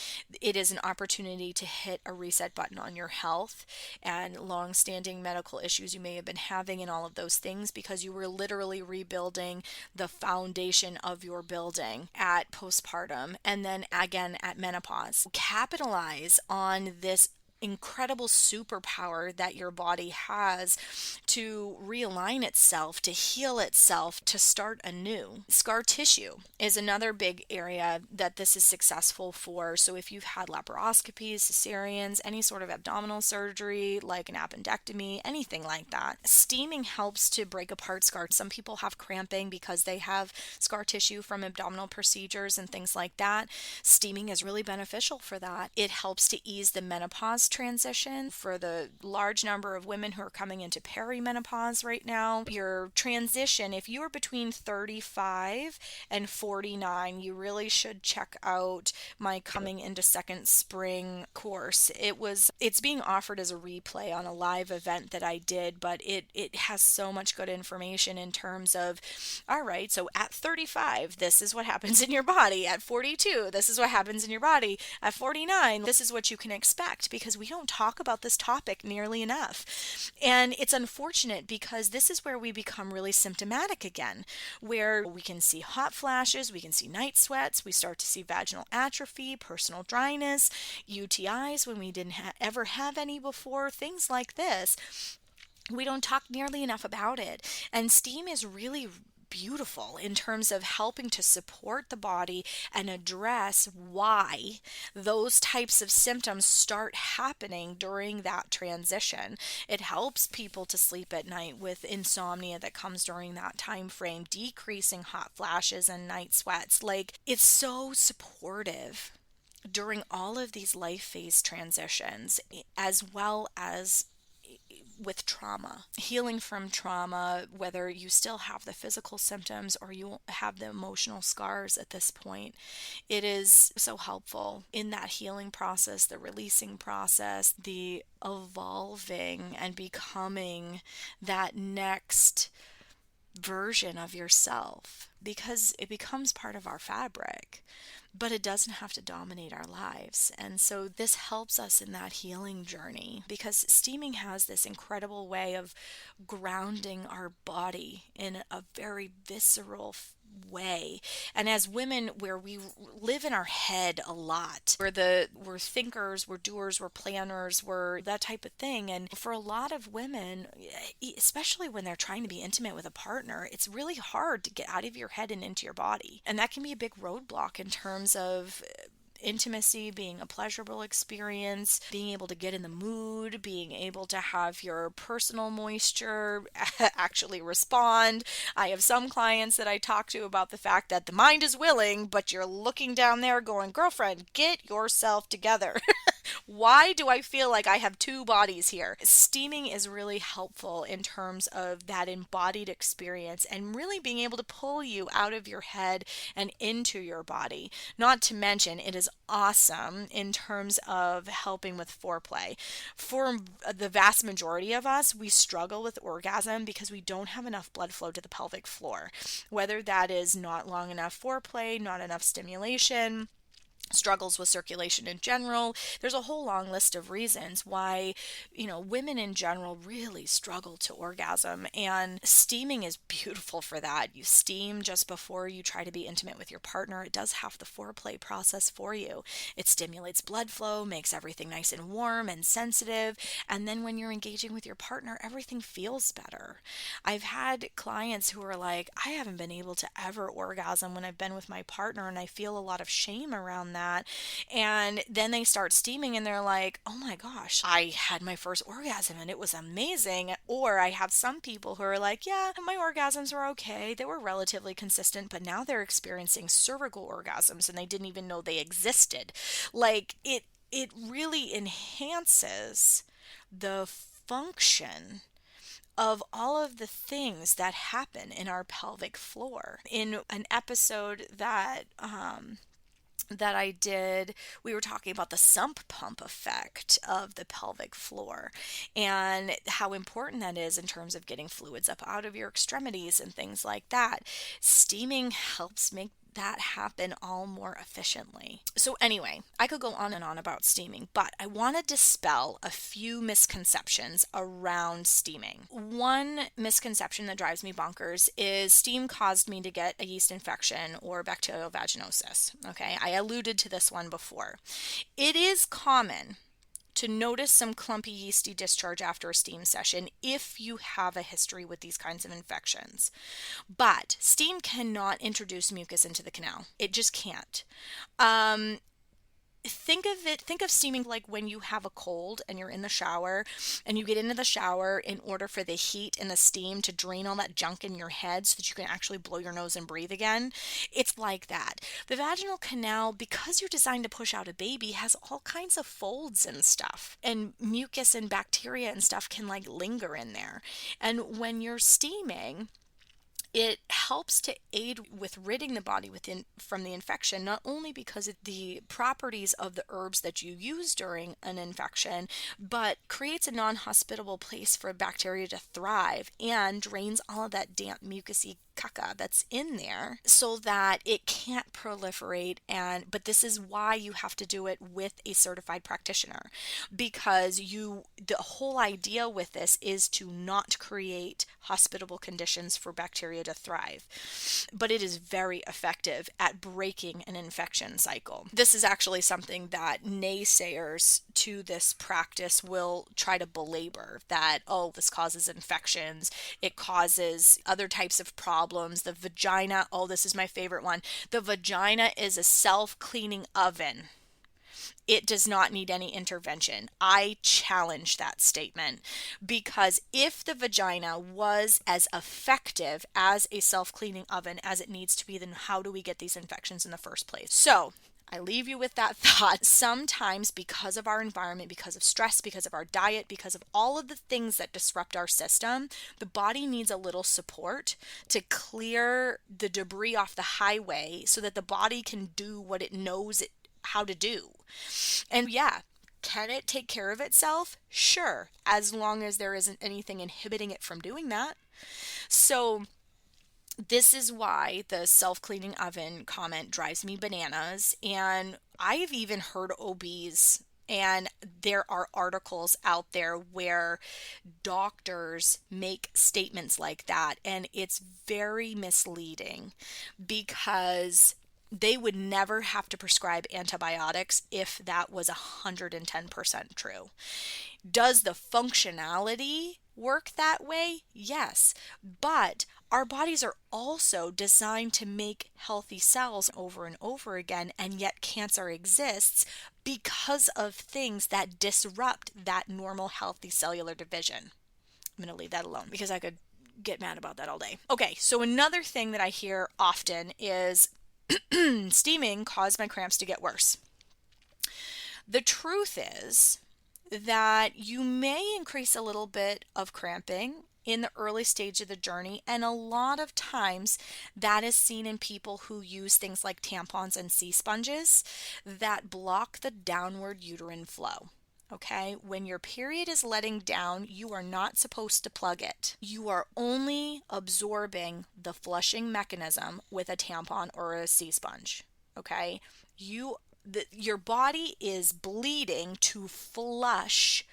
it is an opportunity to hit a reset button on your health and long-standing medical issues you may have been having and all of those things, because you were literally rebuilding the foundation of your building at postpartum and then again at menopause. Capitalize on this incredible superpower that your body has to realign itself, to heal itself, to start anew. Scar tissue is another big area that this is successful for. So if you've had laparoscopies, cesareans, any sort of abdominal surgery like an appendectomy, anything like that, steaming helps to break apart scars. Some people have cramping because they have scar tissue from abdominal procedures and things like that. Steaming is really beneficial for that. It helps to ease the menopause transition for the large number of women who are coming into perimenopause right now. Your transition, if you are between 35 and 49, you really should check out my Coming into Second Spring course. It's being offered as a replay on a live event that I did, but it has so much good information in terms of, all right, so at 35, this is what happens in your body. At 42, this is what happens in your body. At 49, this is what you can expect, because we don't talk about this topic nearly enough. And it's unfortunate because this is where we become really symptomatic again, where we can see hot flashes, we can see night sweats, we start to see vaginal atrophy, personal dryness, UTIs when we didn't ever have any before, things like this. We don't talk nearly enough about it. And steam is really beautiful in terms of helping to support the body and address why those types of symptoms start happening during that transition. It helps people to sleep at night with insomnia that comes during that time frame, decreasing hot flashes and night sweats. Like, it's so supportive during all of these life phase transitions, as well as with trauma, healing from trauma, whether you still have the physical symptoms or you have the emotional scars at this point. It is so helpful in that healing process, the releasing process, the evolving and becoming that next version of yourself, because it becomes part of our fabric, but it doesn't have to dominate our lives. And so this helps us in that healing journey, because steaming has this incredible way of grounding our body in a very visceral way. And as women, where we live in our head a lot, we're thinkers, we're doers, we're planners, we're that type of thing. And for a lot of women, especially when they're trying to be intimate with a partner, it's really hard to get out of your head and into your body. And that can be a big roadblock in terms of intimacy being a pleasurable experience, being able to get in the mood, being able to have your personal moisture actually respond. I have some clients that I talk to about the fact that the mind is willing, but you're looking down there going, girlfriend, get yourself together. Why do I feel like I have 2 bodies here? Steaming is really helpful in terms of that embodied experience and really being able to pull you out of your head and into your body. Not to mention, it is awesome in terms of helping with foreplay. For the vast majority of us, we struggle with orgasm because we don't have enough blood flow to the pelvic floor, whether that is not long enough foreplay, not enough stimulation, struggles with circulation in general. There's a whole long list of reasons why, women in general really struggle to orgasm, and steaming is beautiful for that. You steam just before you try to be intimate with your partner. It does half the foreplay process for you. It stimulates blood flow, makes everything nice and warm and sensitive, and then when you're engaging with your partner, everything feels better. I've had clients who are like, I haven't been able to ever orgasm when I've been with my partner, and I feel a lot of shame around that. And then they start steaming and they're like, oh my gosh, I had my first orgasm and it was amazing. Or I have some people who are like, yeah, my orgasms were okay. They were relatively consistent, but now they're experiencing cervical orgasms and they didn't even know they existed. Like it really enhances the function of all of the things that happen in our pelvic floor. In an episode that I did, we were talking about the sump pump effect of the pelvic floor and how important that is in terms of getting fluids up out of your extremities and things like that. Steaming helps make that happen all more efficiently. So anyway, I could go on and on about steaming, but I want to dispel a few misconceptions around steaming. One misconception that drives me bonkers is steam caused me to get a yeast infection or bacterial vaginosis. Okay, I alluded to this one before. It is common to notice some clumpy yeasty discharge after a steam session if you have a history with these kinds of infections. But steam cannot introduce mucus into the canal. It just can't. Think of steaming like when you have a cold and you're in the shower and you get into the shower in order for the heat and the steam to drain all that junk in your head so that you can actually blow your nose and breathe again. It's like that. The vaginal canal, because you're designed to push out a baby, has all kinds of folds and stuff, and mucus and bacteria and stuff can like linger in there. And when you're steaming, it helps to aid with ridding the body from the infection, not only because of the properties of the herbs that you use during an infection, but creates a non-hospitable place for bacteria to thrive and drains all of that damp mucousy caca that's in there so that it can't proliferate. But this is why you have to do it with a certified practitioner, because the whole idea with this is to not create hospitable conditions for bacteria to thrive. But it is very effective at breaking an infection cycle. This is actually something that naysayers to this practice will try to belabor, that, oh, this causes infections, it causes other types of problems. The vagina, oh, this is my favorite one. The vagina is a self-cleaning oven. It does not need any intervention. I challenge that statement, because if the vagina was as effective as a self-cleaning oven as it needs to be, then how do we get these infections in the first place? So I leave you with that thought. Sometimes, because of our environment, because of stress, because of our diet, because of all of the things that disrupt our system, the body needs a little support to clear the debris off the highway so that the body can do what it knows how to do. And yeah, can it take care of itself? Sure, as long as there isn't anything inhibiting it from doing that. So this is why the self-cleaning oven comment drives me bananas. And I've even heard OBs, and there are articles out there where doctors make statements like that, and it's very misleading, because they would never have to prescribe antibiotics if that was 110% true. Does the functionality work that way? Yes, but our bodies are also designed to make healthy cells over and over again, and yet cancer exists because of things that disrupt that normal healthy cellular division. I'm going to leave that alone because I could get mad about that all day. Okay, so another thing that I hear often is steaming caused my cramps to get worse. The truth is that you may increase a little bit of cramping in the early stage of the journey, and a lot of times that is seen in people who use things like tampons and sea sponges that block the downward uterine flow. Okay, when your period is letting down, you are not supposed to plug it. You are only absorbing the flushing mechanism with a tampon or a sea sponge. Okay, your body is bleeding to flush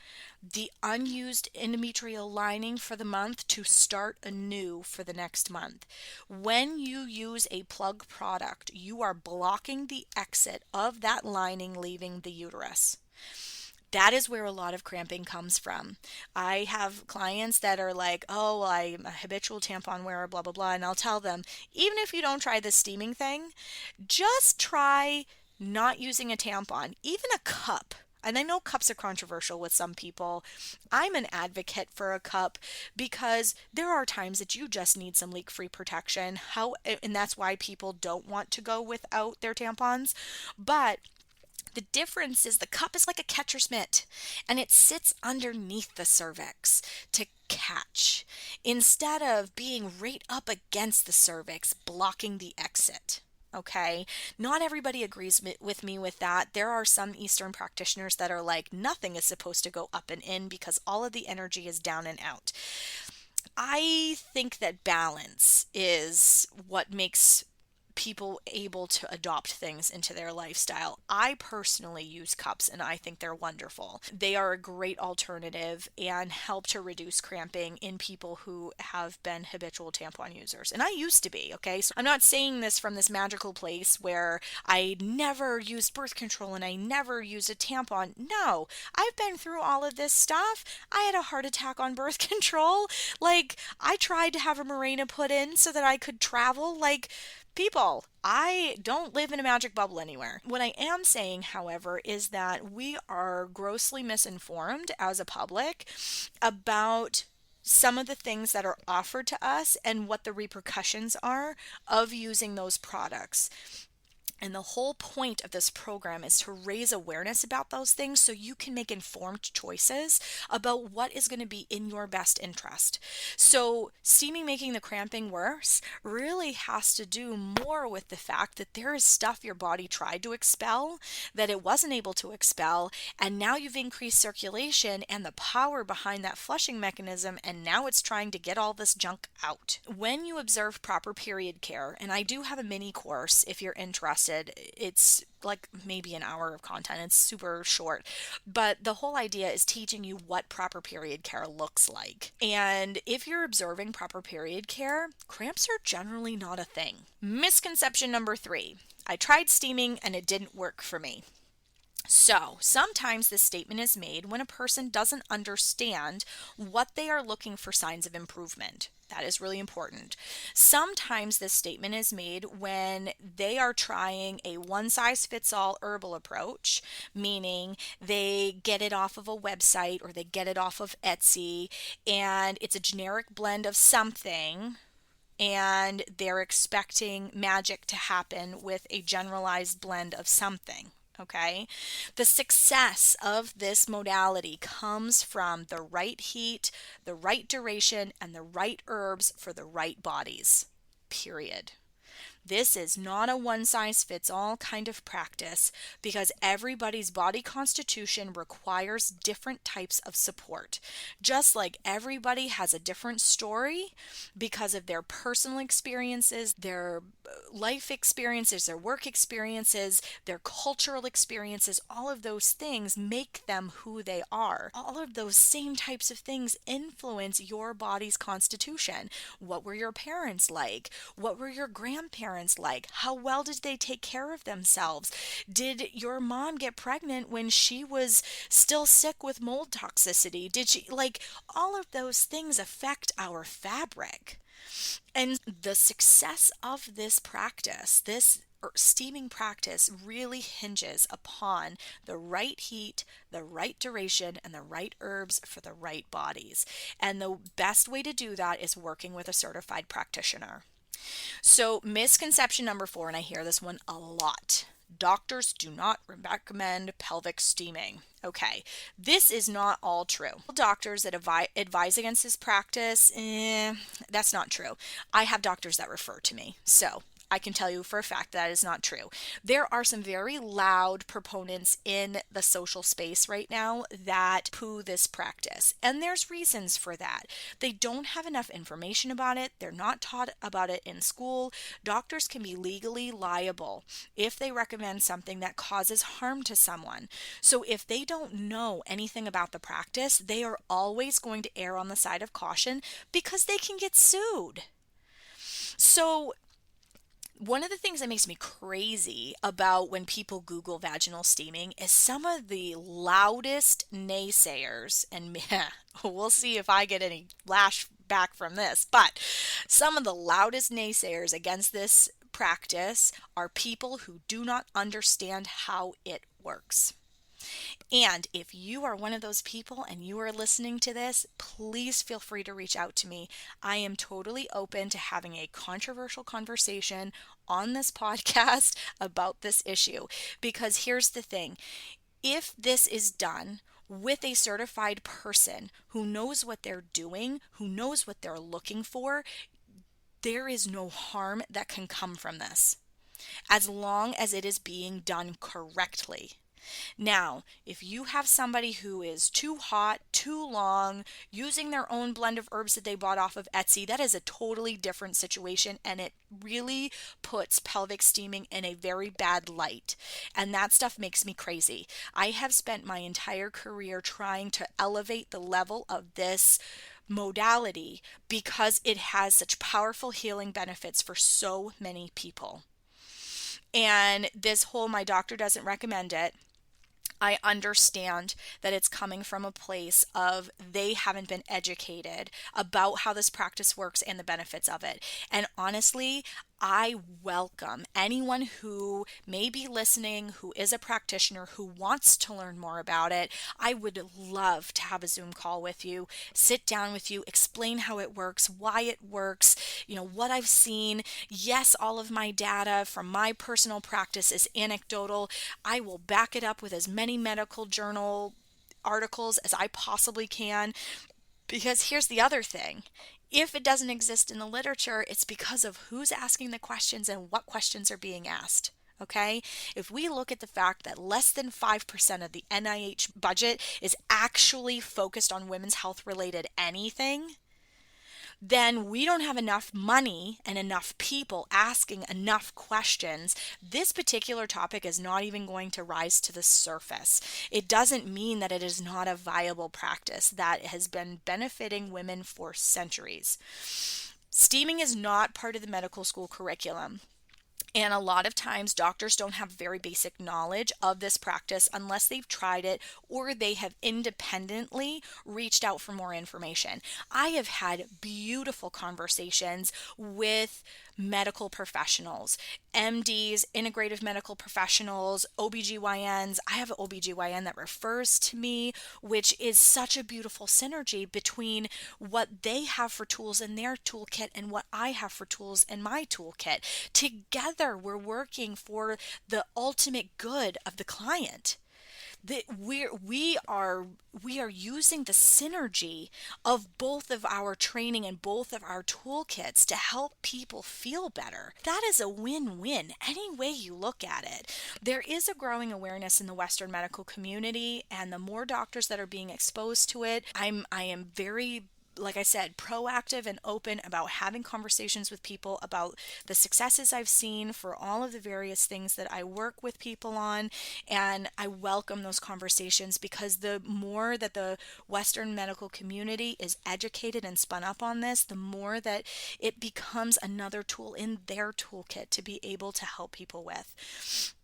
the unused endometrial lining for the month to start anew for the next month. When you use a plug product, you are blocking the exit of that lining leaving the uterus. That is where a lot of cramping comes from. I have clients that are like, oh, well, I'm a habitual tampon wearer, blah, blah, blah. And I'll tell them, even if you don't try the steaming thing, just try not using a tampon, even a cup. And I know cups are controversial with some people. I'm an advocate for a cup because there are times that you just need some leak-free protection. And that's why people don't want to go without their tampons. But the difference is the cup is like a catcher's mitt and it sits underneath the cervix to catch instead of being right up against the cervix, blocking the exit. Okay, not everybody agrees with me with that. There are some Eastern practitioners that are like, nothing is supposed to go up and in because all of the energy is down and out. I think that balance is what makes people able to adopt things into their lifestyle. I personally use cups and I think they're wonderful. They are a great alternative and help to reduce cramping in people who have been habitual tampon users. And I used to be, okay? So I'm not saying this from this magical place where I never used birth control and I never used a tampon. No, I've been through all of this stuff. I had a heart attack on birth control. Like, I tried to have a Mirena put in so that I could travel. Like, people, I don't live in a magic bubble anywhere. What I am saying, however, is that we are grossly misinformed as a public about some of the things that are offered to us and what the repercussions are of using those products. And the whole point of this program is to raise awareness about those things so you can make informed choices about what is going to be in your best interest. So steaming making the cramping worse really has to do more with the fact that there is stuff your body tried to expel that it wasn't able to expel, and now you've increased circulation and the power behind that flushing mechanism, and now it's trying to get all this junk out. When you observe proper period care, and I do have a mini course if you're interested. It's like maybe an hour of content. It's super short. But the whole idea is teaching you what proper period care looks like. And if you're observing proper period care, cramps are generally not a thing. Misconception number 3. I tried steaming and it didn't work for me. So, sometimes this statement is made when a person doesn't understand what they are looking for signs of improvement. That is really important. Sometimes this statement is made when they are trying a one-size-fits-all herbal approach, meaning they get it off of a website or they get it off of Etsy, and it's a generic blend of something, and they're expecting magic to happen with a generalized blend of something. Okay, the success of this modality comes from the right heat, the right duration, and the right herbs for the right bodies, period. This is not a one-size-fits-all kind of practice because everybody's body constitution requires different types of support. Just like everybody has a different story because of their personal experiences, their life experiences, their work experiences, their cultural experiences, all of those things make them who they are. All of those same types of things influence your body's constitution. What were your parents like? What were your grandparents like? How well did they take care of themselves? Did your mom get pregnant when she was still sick with mold toxicity? Did she, like, all of those things affect our fabric. And the success of this practice, this steaming practice, really hinges upon the right heat, the right duration, and the right herbs for the right bodies. And the best way to do that is working with a certified practitioner. So misconception number 4, and I hear this one a lot. Doctors do not recommend pelvic steaming. Okay, this is not all true. Doctors that advise against this practice, that's not true. I have doctors that refer to me, so I can tell you for a fact that is not true. There are some very loud proponents in the social space right now that poo this practice. And there's reasons for that. They don't have enough information about it. They're not taught about it in school. Doctors can be legally liable if they recommend something that causes harm to someone. So if they don't know anything about the practice, they are always going to err on the side of caution because they can get sued. So one of the things that makes me crazy about when people Google vaginal steaming is some of the loudest naysayers, and we'll see if I get any lash back from this, but some of the loudest naysayers against this practice are people who do not understand how it works. And if you are one of those people and you are listening to this, please feel free to reach out to me. I am totally open to having a controversial conversation on this podcast about this issue. Because here's the thing, if this is done with a certified person who knows what they're doing, who knows what they're looking for, there is no harm that can come from this, as long as it is being done correctly. Now, if you have somebody who is too hot, too long, using their own blend of herbs that they bought off of Etsy, that is a totally different situation, and it really puts pelvic steaming in a very bad light. And that stuff makes me crazy. I have spent my entire career trying to elevate the level of this modality because it has such powerful healing benefits for so many people. And this whole my doctor doesn't recommend it, I understand that it's coming from a place of they haven't been educated about how this practice works and the benefits of it. And honestly, I welcome anyone who may be listening, who is a practitioner, who wants to learn more about it. I would love to have a Zoom call with you, sit down with you, explain how it works, why it works, what I've seen. Yes, all of my data from my personal practice is anecdotal. I will back it up with as many medical journal articles as I possibly can. Because here's the other thing. If it doesn't exist in the literature, it's because of who's asking the questions and what questions are being asked. Okay? If we look at the fact that less than 5% of the NIH budget is actually focused on women's health related anything, then we don't have enough money and enough people asking enough questions. This particular topic is not even going to rise to the surface. It doesn't mean that it is not a viable practice that has been benefiting women for centuries. Steaming is not part of the medical school curriculum. And a lot of times doctors don't have very basic knowledge of this practice unless they've tried it or they have independently reached out for more information. I have had beautiful conversations with medical professionals, MDs, integrative medical professionals, OBGYNs. I have an OBGYN that refers to me, which is such a beautiful synergy between what they have for tools in their toolkit and what I have for tools in my toolkit. Together, we're working for the ultimate good of the client. That we are using the synergy of both of our training and both of our toolkits to help people feel better. That is a win-win any way you look at it. There is a growing awareness in the Western medical community, and the more doctors that are being exposed to it, I am very, like I said, proactive and open about having conversations with people about the successes I've seen for all of the various things that I work with people on. And I welcome those conversations because the more that the Western medical community is educated and spun up on this, the more that it becomes another tool in their toolkit to be able to help people with.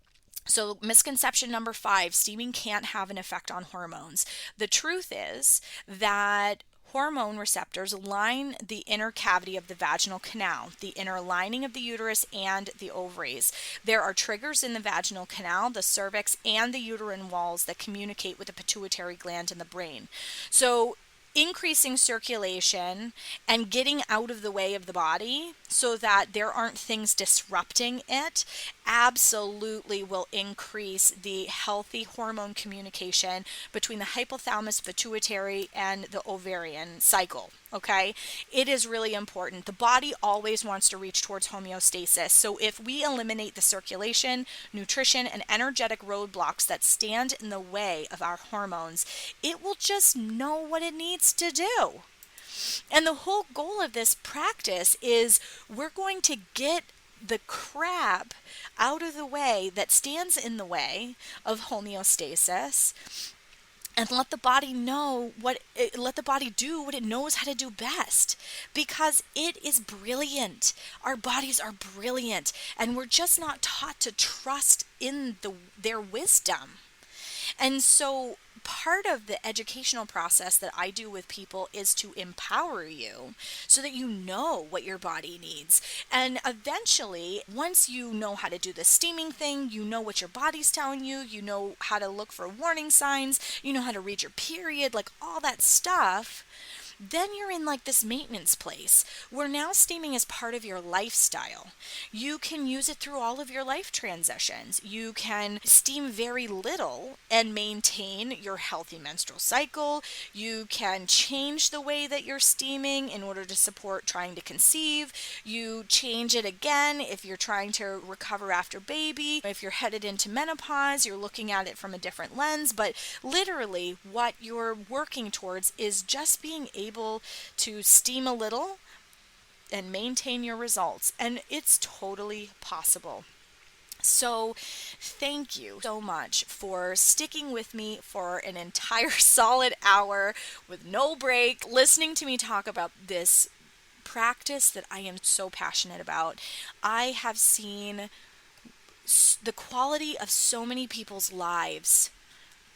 So misconception number 5, steaming can't have an effect on hormones. The truth is that hormone receptors line the inner cavity of the vaginal canal, the inner lining of the uterus and the ovaries. There are triggers in the vaginal canal, the cervix, and the uterine walls that communicate with the pituitary gland in the brain. So increasing circulation and getting out of the way of the body so that there aren't things disrupting it absolutely will increase the healthy hormone communication between the hypothalamus, pituitary, and the ovarian cycle. Okay, it is really important. The body always wants to reach towards homeostasis. So if we eliminate the circulation, nutrition, and energetic roadblocks that stand in the way of our hormones, it will just know what it needs to do. And the whole goal of this practice is we're going to get the crap out of the way that stands in the way of homeostasis, and let the body let the body do what it knows how to do best, because it is brilliant. Our bodies are brilliant, and we're just not taught to trust in their wisdom. And so part of the educational process that I do with people is to empower you so that you know what your body needs. And eventually, once you know how to do the steaming thing, you know what your body's telling you, you know how to look for warning signs, you know how to read your period, like all that stuff. Then you're in like this maintenance place where now steaming is part of your lifestyle. You can use it through all of your life transitions. You can steam very little and maintain your healthy menstrual cycle. You can change the way that you're steaming in order to support trying to conceive. You change it again if you're trying to recover after baby. If you're headed into menopause, you're looking at it from a different lens. But literally what you're working towards is just being able to steam a little and maintain your results. And it's totally possible. So thank you so much for sticking with me for an entire solid hour with no break, listening to me talk about this practice that I am so passionate about. I have seen the quality of so many people's lives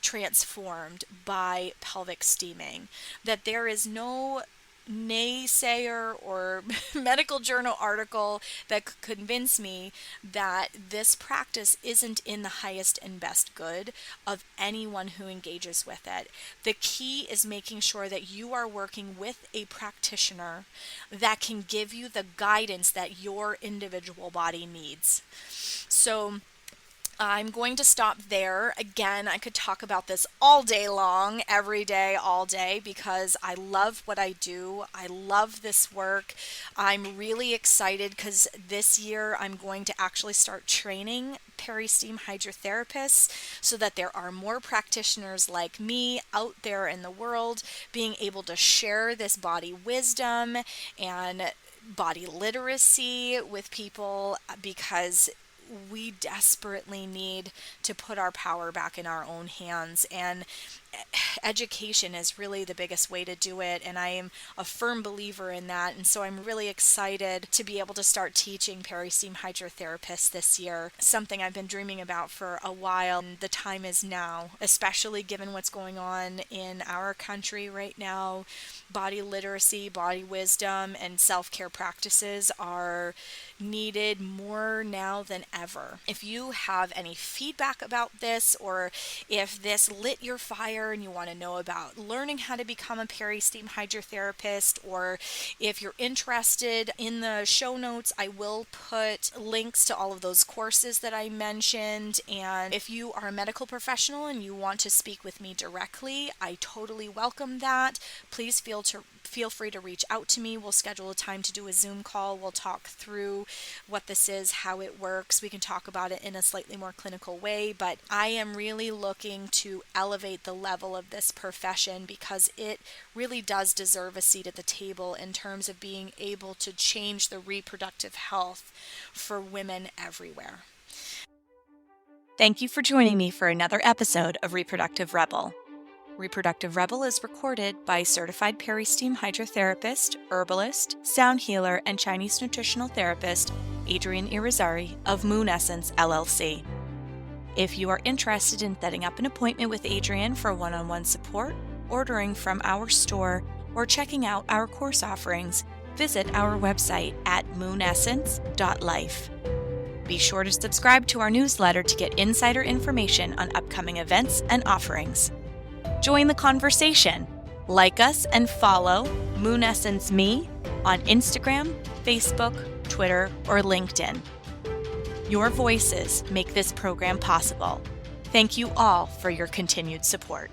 transformed by pelvic steaming, that there is no naysayer or medical journal article that could convince me that this practice isn't in the highest and best good of anyone who engages with it. The key is making sure that you are working with a practitioner that can give you the guidance that your individual body needs. So I'm going to stop there. Again, I could talk about this all day long, every day, all day, because I love what I do. I love this work. I'm really excited because this year I'm going to actually start training peri-steam hydrotherapists so that there are more practitioners like me out there in the world being able to share this body wisdom and body literacy with people, because we desperately need to put our power back in our own hands, and education is really the biggest way to do it, and I am a firm believer in that. And so I'm really excited to be able to start teaching peri-steam hydrotherapists this year, something I've been dreaming about for a while, and the time is now, especially given what's going on in our country right now. Body literacy, body wisdom, and self-care practices are needed more now than ever. If you have any feedback about this, or if this lit your fire and you want to know about learning how to become a peri-steam hydrotherapist, or if you're interested, in the show notes I will put links to all of those courses that I mentioned. And if you are a medical professional and you want to speak with me directly, I totally welcome that. Please feel free to reach out to me. We'll schedule a time to do a Zoom call. We'll talk through what this is, how it works. We can talk about it in a slightly more clinical way, but I am really looking to elevate the level of this profession because it really does deserve a seat at the table in terms of being able to change the reproductive health for women everywhere. Thank you for joining me for another episode of Reproductive Rebel. Reproductive Rebel is recorded by certified peri-steam hydrotherapist, herbalist, sound healer, and Chinese nutritional therapist Adrienne Irizarry of Moon Essence LLC. If you are interested in setting up an appointment with Adrienne for one-on-one support, ordering from our store, or checking out our course offerings, visit our website at moonessence.life. Be sure to subscribe to our newsletter to get insider information on upcoming events and offerings. Join the conversation. Like us and follow Moon Essence Me on Instagram, Facebook, Twitter, or LinkedIn. Your voices make this program possible. Thank you all for your continued support.